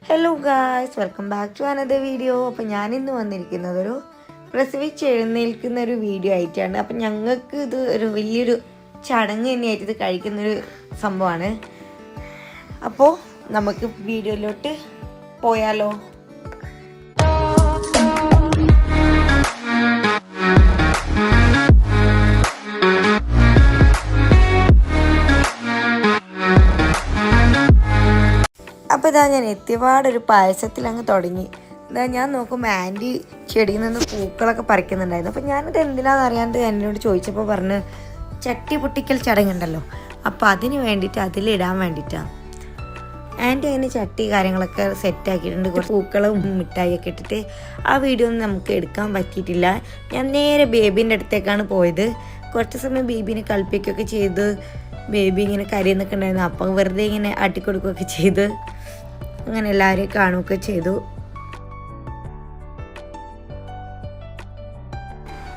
Hello guys, welcome back to another video. അപ്പോൾ ഞാനിന്ന് വന്നിരിക്കുന്നത് ഒരു പ്രസവിച്ച് എഴുന്നേൽക്കുന്ന ഒരു വീഡിയോ ആയിട്ടാണ്. അപ്പം ഞങ്ങൾക്ക് ഇത് ഒരു വലിയൊരു ചടങ്ങ് തന്നെയായിട്ട് ഇത് കഴിക്കുന്നൊരു സംഭവമാണ്. അപ്പോൾ നമുക്ക് വീഡിയോയിലോട്ട് പോയാലോ? അപ്പോൾ ഇതാ ഞാൻ എത്തിയപാടൊരു പായസത്തിൽ അങ്ങ് തുടങ്ങി. ഇതാ ഞാൻ നോക്കുമ്പോൾ ആൻറ്റി ചെടിയിൽ നിന്ന് പൂക്കളൊക്കെ പറിക്കുന്നുണ്ടായിരുന്നു. അപ്പോൾ ഞാനിത് എന്തിനാണെന്ന് അറിയാണ്ട് എന്നോട് ചോദിച്ചപ്പോൾ പറഞ്ഞ് ചട്ടി പൊട്ടിക്കൽ ചടങ്ങുണ്ടല്ലോ, അപ്പോൾ അതിന് വേണ്ടിയിട്ട് അതിലിടാൻ വേണ്ടിയിട്ടാണ്. ആൻറ്റി അതിന് ചട്ടി കാര്യങ്ങളൊക്കെ സെറ്റാക്കിയിട്ടുണ്ട്. കുറച്ച് പൂക്കളും മിഠായിയൊക്കെ ഇട്ടിട്ട് ആ വീഡിയോ ഒന്നും നമുക്ക് എടുക്കാൻ പറ്റിയിട്ടില്ല. ഞാൻ നേരെ ബേബീൻ്റെ അടുത്തേക്കാണ് പോയത്. കുറച്ച് സമയം ബേബീനെ കളിപ്പിക്കുകയൊക്കെ ചെയ്ത് ബേബി ഇങ്ങനെ കരയുന്നൊക്കെ ഉണ്ടായിരുന്നു. അപ്പം വെറുതെ ഇങ്ങനെ ആട്ടിക്കൊടുക്കുകയൊക്കെ ചെയ്ത് അങ്ങനെ എല്ലാവരെയും കാണുകയൊക്കെ ചെയ്തു.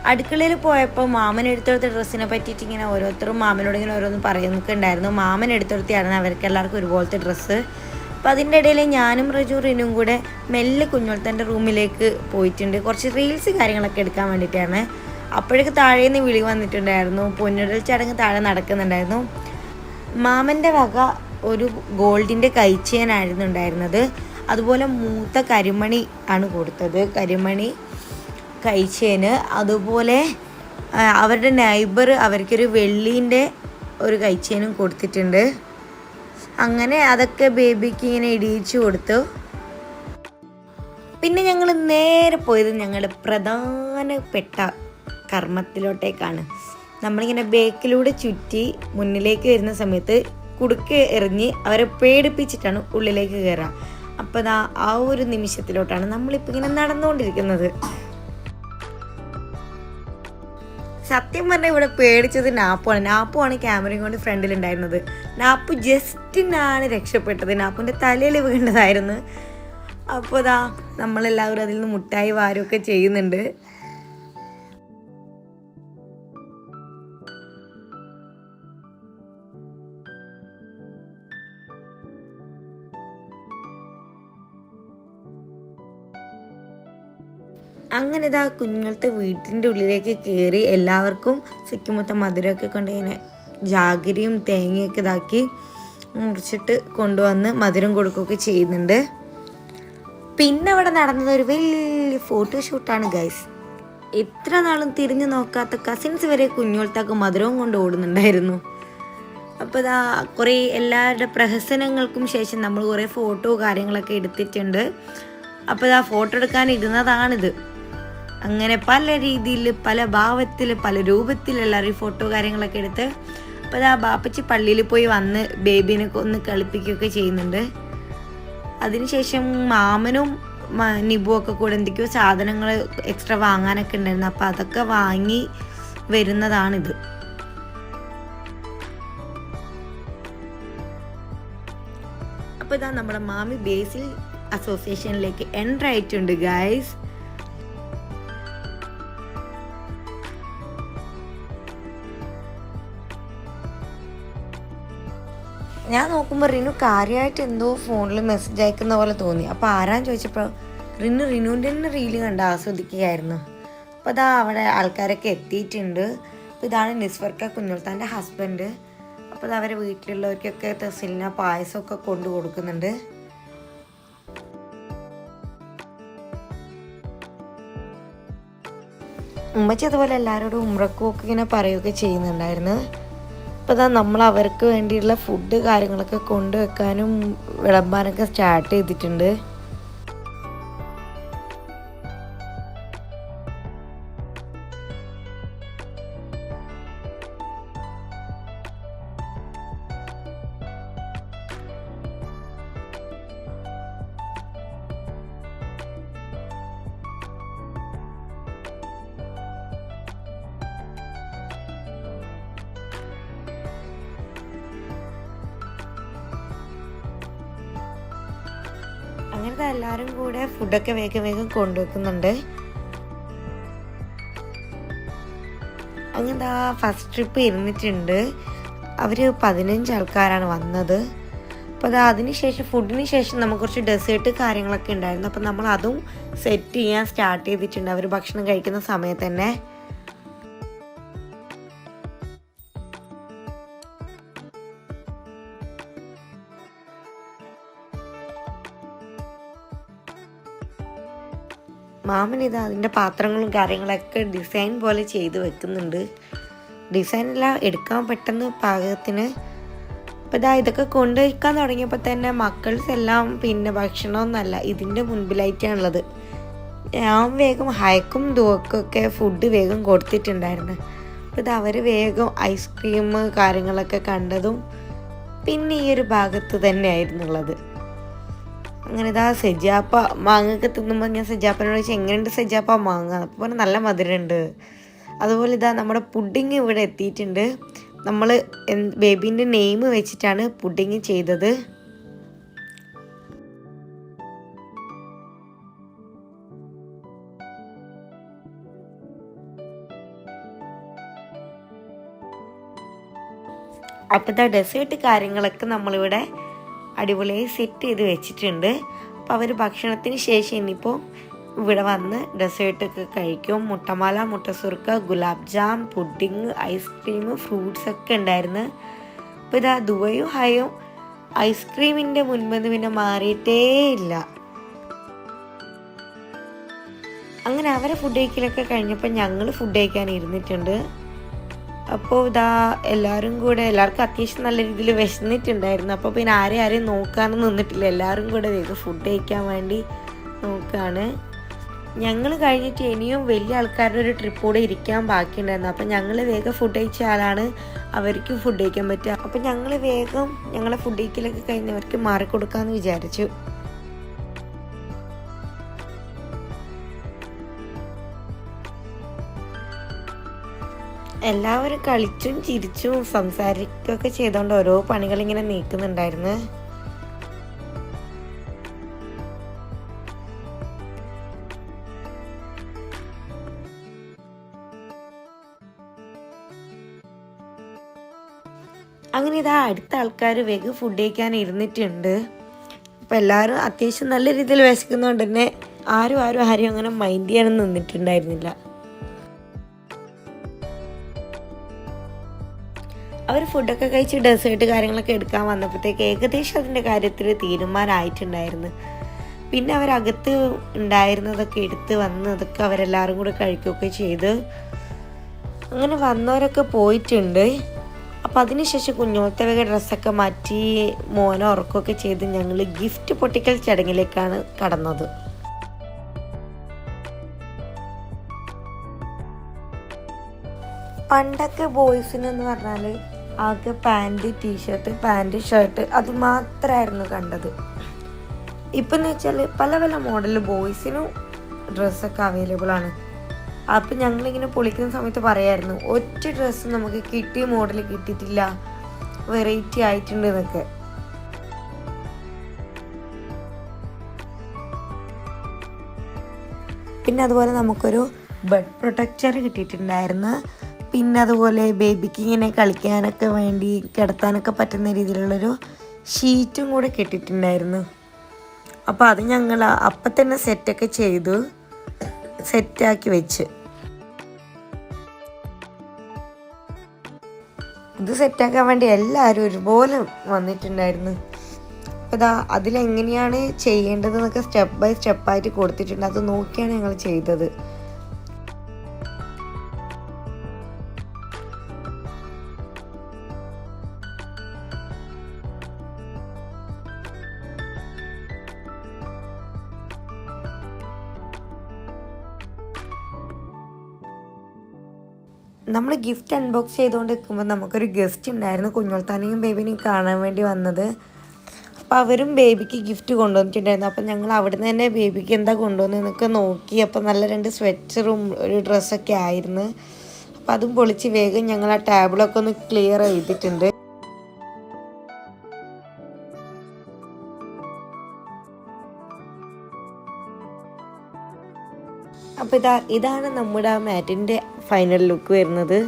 അടുക്കളയിൽ പോയപ്പോൾ മാമൻ എടുത്തെടുത്ത ഡ്രസ്സിനെ പറ്റിയിട്ട് ഇങ്ങനെ ഓരോരുത്തരും മാമനോട് ഇങ്ങനെ ഓരോന്ന് പറയുന്നൊക്കെ ഉണ്ടായിരുന്നു. മാമൻ എടുത്തെടുത്തിയാണ് അവർക്ക് എല്ലാവർക്കും ഒരുപോലത്തെ ഡ്രസ്സ്. അപ്പോൾ അതിൻ്റെ ഇടയിൽ ഞാനും റിനും കൂടെ മെല്ലെ കുഞ്ഞോളത്തൻ്റെ റൂമിലേക്ക് പോയിട്ടുണ്ട്. കുറച്ച് റീൽസ് കാര്യങ്ങളൊക്കെ എടുക്കാൻ വേണ്ടിയിട്ടാണ്. അപ്പോഴേക്ക് താഴേന്ന് വിളി വന്നിട്ടുണ്ടായിരുന്നു. പൊന്നിടൽ ചടങ്ങ് താഴെ നടക്കുന്നുണ്ടായിരുന്നു. മാമൻ്റെ വക ഒരു ഗോൾഡിൻ്റെ കൈച്ചേനായിരുന്നു ഉണ്ടായിരുന്നത്. അതുപോലെ മൂത്ത കരിമണി ആണ് കൊടുത്തത്, കരിമണി കൈച്ചേന്. അതുപോലെ അവരുടെ നൈബർ അവർക്കൊരു വെള്ളീൻ്റെ ഒരു കൈച്ചേനും കൊടുത്തിട്ടുണ്ട്. അങ്ങനെ അതൊക്കെ ബേബിക്ക് ഇങ്ങനെ ഇടിയിച്ചു കൊടുത്തു. പിന്നെ ഞങ്ങൾ നേരെ പോയത് ഞങ്ങളുടെ പ്രധാനപ്പെട്ട കർമ്മത്തിലോട്ടേക്കാണ്. നമ്മളിങ്ങനെ ബേക്കിലൂടെ ചുറ്റി മുന്നിലേക്ക് വരുന്ന സമയത്ത് കുടുക്ക് എറിഞ്ഞ് അവരെ പേടിപ്പിച്ചിട്ടാണ് ഉള്ളിലേക്ക് കയറുക. അപ്പോൾ ആ ഒരു നിമിഷത്തിലോട്ടാണ് നമ്മളിപ്പോൾ ഇങ്ങനെ നടന്നുകൊണ്ടിരിക്കുന്നത്. സത്യം പറഞ്ഞാൽ ഇവിടെ പേടിച്ചത് നാപ്പുമാണ് ക്യാമറയും കൊണ്ട് ഫ്രണ്ടിലുണ്ടായിരുന്നത്. നാപ്പു ജസ്റ്റിനാണ് രക്ഷപ്പെട്ടത്. നാപ്പുവിൻ്റെ തലയിൽ വീണ്ടതായിരുന്നു. അപ്പോൾ നമ്മളെല്ലാവരും അതിൽ നിന്ന് മുട്ടായി വാരുമൊക്കെ ചെയ്യുന്നുണ്ട്. അങ്ങനെ കുഞ്ഞുങ്ങളത്തെ വീട്ടിൻ്റെ ഉള്ളിലേക്ക് കയറി എല്ലാവർക്കും സിക്കുമൊത്ത മധുരമൊക്കെ കൊണ്ട് ഇങ്ങനെ ജാഗരിയും തേങ്ങയൊക്കെ ഇതാക്കി മുറിച്ചിട്ട് കൊണ്ടുവന്ന് മധുരം കൊടുക്കുകയൊക്കെ ചെയ്യുന്നുണ്ട്. പിന്നെ അവിടെ നടന്നത് ഒരു വലിയ ഫോട്ടോഷൂട്ടാണ് ഗൈസ്. എത്ര നാളും തിരിഞ്ഞു നോക്കാത്ത കസിൻസ് വരെ കുഞ്ഞുങ്ങളത്തേക്ക് മധുരവും കൊണ്ട് ഓടുന്നുണ്ടായിരുന്നു. അപ്പോൾ കുറേ എല്ലാവരുടെ പ്രഹസനങ്ങൾക്കും ശേഷം നമ്മൾ കുറേ ഫോട്ടോ കാര്യങ്ങളൊക്കെ എടുത്തിട്ടുണ്ട്. അപ്പോൾ ഫോട്ടോ എടുക്കാൻ ഇരുന്നതാണിത്. അങ്ങനെ പല രീതിയിൽ, പല ഭാവത്തിൽ, പല രൂപത്തിൽ എല്ലാവരും ഫോട്ടോ കാര്യങ്ങളൊക്കെ എടുത്ത്. അപ്പോൾ ബാപ്പച്ചി പള്ളിയിൽ പോയി വന്ന് ബേബീനെ ഒന്ന് കളിപ്പിക്കുകയൊക്കെ ചെയ്യുന്നുണ്ട്. അതിനുശേഷം മാമനും നിബുവും ഒക്കെ കൂടെ എന്തൊക്കെയോ സാധനങ്ങൾ എക്സ്ട്രാ വാങ്ങാനൊക്കെ ഉണ്ടായിരുന്നു. അപ്പോൾ അതൊക്കെ വാങ്ങി വരുന്നതാണിത്. അപ്പോൾ നമ്മുടെ മാമി ബേസിൽ അസോസിയേഷനിലേക്ക് എൻ്റർ ആയിട്ടുണ്ട് ഗൈസ്. ഞാൻ നോക്കുമ്പോൾ റിനു കാര്യമായിട്ട് എന്തോ ഫോണിൽ മെസ്സേജ് അയക്കുന്ന പോലെ തോന്നി. അപ്പോൾ ആരാന്ന് ചോദിച്ചപ്പോൾ റിനുവിൻ്റെ തന്നെ റീല് കണ്ട് ആസ്വദിക്കുകയായിരുന്നു. അപ്പോൾ അവിടെ ആൾക്കാരൊക്കെ എത്തിയിട്ടുണ്ട്. അപ്പോൾ ഇതാണ് നിസ്വർക്ക കുഞ്ഞുൾത്താൻ്റെ ഹസ്ബൻഡ്. അപ്പോൾ അവരെ വീട്ടിലുള്ളവർക്കൊക്കെ തെസിലിന പായസമൊക്കെ കൊണ്ടു കൊടുക്കുന്നുണ്ട്. ഉമ്മച്ചി അതുപോലെ എല്ലാവരോടും ഉമ്രക്കുമൊക്കെ ഇങ്ങനെ പറയുകയൊക്കെ ചെയ്യുന്നുണ്ടായിരുന്നു. അപ്പോൾ നമ്മൾ അവർക്ക് വേണ്ടിയുള്ള ഫുഡ് കാര്യങ്ങളൊക്കെ കൊണ്ടുവെക്കാനും വിളമ്പാനൊക്കെ സ്റ്റാർട്ട് ചെയ്തിട്ടുണ്ട്. അങ്ങനത്തെ എല്ലാവരും കൂടെ ഫുഡൊക്കെ വേഗം വേഗം കൊണ്ടുവെക്കുന്നുണ്ട്. അങ്ങനെ ഫസ്റ്റ് ട്രിപ്പ് ഇരുന്നിട്ടുണ്ട്. അവർ 15 ആൾക്കാരാണ് വന്നത്. അപ്പോൾ അതിന് ശേഷം ഫുഡിന് ശേഷം നമുക്ക് കുറച്ച് ഡെസേർട്ട് കാര്യങ്ങളൊക്കെ ഉണ്ടായിരുന്നു. അപ്പോൾ നമ്മൾ അതും സെറ്റ് ചെയ്യാൻ സ്റ്റാർട്ട് ചെയ്തിട്ടുണ്ട് അവർ ഭക്ഷണം കഴിക്കുന്ന സമയത്ത് തന്നെ. മാമൻ ഇതാ അതിൻ്റെ പാത്രങ്ങളും കാര്യങ്ങളൊക്കെ ഡിസൈൻ പോലെ ചെയ്ത് വെക്കുന്നുണ്ട്. ഡിസൈനെല്ലാം എടുക്കാൻ പെട്ടെന്ന് പാകത്തിന്. അപ്പോൾ ഇതൊക്കെ കൊണ്ടുവയ്ക്കാൻ തുടങ്ങിയപ്പോൾ തന്നെ മക്കൾസ് എല്ലാം പിന്നെ ഭക്ഷണമൊന്നുമല്ല ഇതിൻ്റെ മുൻപിലായിട്ടാണുള്ളത്. ഞാൻ വേഗം ഹയക്കും ദുവക്കൊക്കെ ഫുഡ് വേഗം കൊടുത്തിട്ടുണ്ടായിരുന്നു. അപ്പോൾ അവർ വേഗം ഐസ്ക്രീം കാര്യങ്ങളൊക്കെ കണ്ടതും പിന്നെ ഈ ഒരു ഭാഗത്ത് തന്നെയായിരുന്നുള്ളത്. അങ്ങനെ സെജാപ്പ മാങ്ങയൊക്കെ തിന്നുമ്പോൾ ഞാൻ സെജാപ്പനോട് ചോദിച്ചാൽ എങ്ങനെയുണ്ട് സെജാപ്പ മാങ്ങ? അപ്പോൾ പറഞ്ഞാൽ നല്ല മധുരമുണ്ട്. അതുപോലെ നമ്മുടെ പുഡിങ് ഇവിടെ എത്തിയിട്ടുണ്ട്. നമ്മൾ ബേബീൻ്റെ നെയിം വെച്ചിട്ടാണ് പുഡിങ് ചെയ്തത്. അപ്പോൾ ഡെസേർട്ട് കാര്യങ്ങളൊക്കെ നമ്മളിവിടെ അടിപൊളിയായി സെറ്റ് ചെയ്ത് വെച്ചിട്ടുണ്ട്. അപ്പോൾ അവർ ഭക്ഷണത്തിന് ശേഷം ഇനിയിപ്പോൾ ഇവിടെ വന്ന് ഡെസേർട്ടൊക്കെ കഴിക്കും. മുട്ടമാല, മുട്ടസുർക്ക, ഗുലാബ് ജാം, പുഡിങ്, ഐസ്ക്രീം, ഫ്രൂട്ട്സൊക്കെ ഉണ്ടായിരുന്നു. അപ്പോൾ ദുവയും ഹയും ഐസ്ക്രീമിൻ്റെ മുൻപ് പിന്നെ മാറിയിട്ടേ ഇല്ല. അങ്ങനെ അവരെ ഫുഡ് കഴിക്കലൊക്കെ കഴിഞ്ഞപ്പോൾ ഞങ്ങൾ ഫുഡ് കഴിക്കാൻ ഇരുന്നിട്ടുണ്ട്. അപ്പോൾ എല്ലാവർക്കും അത്യാവശ്യം നല്ല രീതിയിൽ വിശന്നിട്ടുണ്ടായിരുന്നു. അപ്പോൾ പിന്നെ ആരെയും നോക്കാനും നിന്നിട്ടില്ല. എല്ലാവരും കൂടെ വേഗം ഫുഡ് കഴിക്കാൻ വേണ്ടി നോക്കുകയാണ്. ഞങ്ങൾ കഴിഞ്ഞിട്ട് ഇനിയും വലിയ ആൾക്കാരുടെ ഒരു ട്രിപ്പ് കൂടെ ഇരിക്കാൻ ബാക്കിയുണ്ടായിരുന്നു. അപ്പം ഞങ്ങൾ വേഗം ഫുഡ് കഴിച്ച ആളാണ് അവർക്ക് ഫുഡ് കഴിക്കാൻ പറ്റുക. അപ്പം ഞങ്ങൾ വേഗം ഞങ്ങളെ ഫുഡ് കഴിക്കലൊക്കെ കഴിഞ്ഞവർക്ക് മാറിക്കൊടുക്കാമെന്ന് വിചാരിച്ചു. എല്ലാവരും കളിച്ചും ചിരിച്ചും സംസാരിക്കുകയൊക്കെ ചെയ്തുകൊണ്ട് ഓരോ പണികളിങ്ങനെ നീക്കുന്നുണ്ടായിരുന്നു. അങ്ങനെ അടുത്ത ആൾക്കാർ വേഗം ഫുഡ് കഴിക്കാൻ ഇരുന്നിട്ടുണ്ട്. അപ്പം എല്ലാവരും അത്യാവശ്യം നല്ല രീതിയിൽ വിശക്കുന്നതുകൊണ്ട് തന്നെ ആരും അങ്ങനെ മൈൻഡ് ചെയ്യാനും നിന്നിട്ടുണ്ടായിരുന്നില്ല. അവർ ഫുഡൊക്കെ കഴിച്ച് ഡെസേർട്ട് കാര്യങ്ങളൊക്കെ എടുക്കാൻ വന്നപ്പോഴത്തേക്ക് ഏകദേശം അതിൻ്റെ കാര്യത്തിൽ തീരുമാനമായിട്ടുണ്ടായിരുന്നു. പിന്നെ അവരകത്ത് ഉണ്ടായിരുന്നതൊക്കെ എടുത്ത് വന്നതൊക്കെ അവരെല്ലാവരും കൂടെ കഴിക്കുകയൊക്കെ ചെയ്ത് അങ്ങനെ വന്നവരൊക്കെ പോയിട്ടുണ്ട്. അപ്പോൾ അതിനുശേഷം കുഞ്ഞോളത്തെ വേഗം ഡ്രസ്സൊക്കെ മാറ്റി മോനെ ഉറക്കുകയൊക്കെ ചെയ്ത് ഞങ്ങൾ ഗിഫ്റ്റ് പൊട്ടിക്കൽ ചടങ്ങിലേക്കാണ് കടന്നത്. പണ്ടൊക്കെ ബോയ്സിനെന്ന് പറഞ്ഞാൽ ആകെ പാൻറ്, ടീഷർട്ട്, പാൻറ്, ഷർട്ട് അത് മാത്രമായിരുന്നു കണ്ടത്. ഇപ്പം എന്ന് വെച്ചാൽ പല പല മോഡൽ ബോയ്സിനും ഡ്രസ്സൊക്കെ അവൈലബിൾ ആണ്. അപ്പം ഞങ്ങളിങ്ങനെ പൊളിക്കുന്ന സമയത്ത് പറയായിരുന്നു ഒറ്റ ഡ്രസ്സ് നമുക്ക് കിട്ടിയ മോഡൽ കിട്ടിയിട്ടില്ല, വെറൈറ്റി ആയിട്ടുണ്ട് എന്നൊക്കെ. പിന്നെ അതുപോലെ നമുക്കൊരു ബെഡ് പ്രൊട്ടക്ടർ കിട്ടിയിട്ടുണ്ടായിരുന്നു. പിന്നെ അതുപോലെ ബേബിക്ക് ഇങ്ങനെ കളിക്കാനൊക്കെ വേണ്ടി കിടത്താനൊക്കെ പറ്റുന്ന രീതിയിലുള്ളൊരു ഷീറ്റും കൂടെ കിട്ടിയിട്ടുണ്ടായിരുന്നു. അപ്പോൾ അത് ഞങ്ങൾ അപ്പം തന്നെ സെറ്റൊക്കെ ചെയ്തു സെറ്റാക്കി വെച്ച്. ഇത് സെറ്റാക്കാൻ വേണ്ടി എല്ലാവരും ഒരുപോലെ വന്നിട്ടുണ്ടായിരുന്നു. അപ്പോൾ അതിലെങ്ങനെയാണ് ചെയ്യേണ്ടതെന്നൊക്കെ സ്റ്റെപ്പ് ബൈ സ്റ്റെപ്പായിട്ട് കൊടുത്തിട്ടുണ്ട്. അത് നോക്കിയാണ് ഞങ്ങൾ ചെയ്തത്. നമ്മൾ ഗിഫ്റ്റ് അൺബോക്സ് ചെയ്തുകൊണ്ട് നിൽക്കുമ്പോൾ നമുക്കൊരു ഗസ്റ്റ് ഉണ്ടായിരുന്നു, കുഞ്ഞോൾത്താനെയും ബേബിനെയും കാണാൻ വേണ്ടി വന്നത്. അപ്പോൾ അവരും ബേബിക്ക് ഗിഫ്റ്റ് കൊണ്ടുവന്നിട്ടുണ്ടായിരുന്നു. അപ്പം ഞങ്ങൾ അവിടെ നിന്ന് തന്നെ ബേബിക്ക് എന്താ കൊണ്ടുവന്നതെന്നൊക്കെ നോക്കി. അപ്പോൾ നല്ല 2 സ്വെറ്ററും ഒരു ഡ്രസ്സൊക്കെ ആയിരുന്നു. അപ്പോൾ അതും പൊളിച്ച് വേഗം ഞങ്ങൾ ആ ടേബിളൊക്കെ ഒന്ന് ക്ലിയർ ചെയ്തിട്ടുണ്ട്. അപ്പോൾ ഇതാണ് നമ്മുടെ ആ മാറ്റിൻ്റെ ഫൈനൽ ലുക്ക് വരുന്നത്.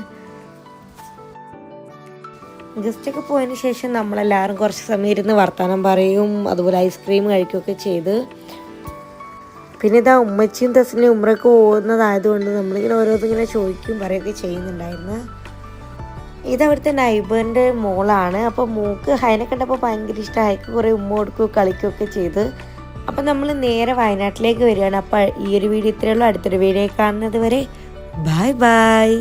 ഗസ്റ്റൊക്കെ പോയതിന് ശേഷം നമ്മളെല്ലാവരും കുറച്ച് സമയം ഇരുന്ന് വർത്തമാനം പറയും, അതുപോലെ ഐസ്ക്രീം കഴിക്കുകയൊക്കെ ചെയ്ത്. പിന്നെ ഇതാ ഉമ്മച്ചിയും തസ്ലിയും ഉമ്രക്ക് പോകുന്നതായതുകൊണ്ട് നമ്മളിങ്ങനെ ഓരോന്നിങ്ങനെ ചോദിക്കും പറയുകയൊക്കെ ചെയ്യുന്നുണ്ടായിരുന്നു. ഇതവിടുത്തെ നൈബറിൻ്റെ മോളാണ്. അപ്പോൾ മോൾക്ക് ഹൈനെ കണ്ടപ്പോൾ ഭയങ്കര ഇഷ്ടം. ഹൈക്ക് കുറേ ഉമ്മ കൊടുക്കുകയോ കളിക്കുകയൊക്കെ ചെയ്ത്. അപ്പം നമ്മൾ നേരെ വയനാട്ടിലേക്ക് വരികയാണ്. അപ്പോൾ ഈ ഒരു വീഡിയോ ഇത്രയേ ഉള്ളൂ. അടുത്തൊരു വീഡിയോ കാണുന്നത് വരെ ബൈ ബൈ.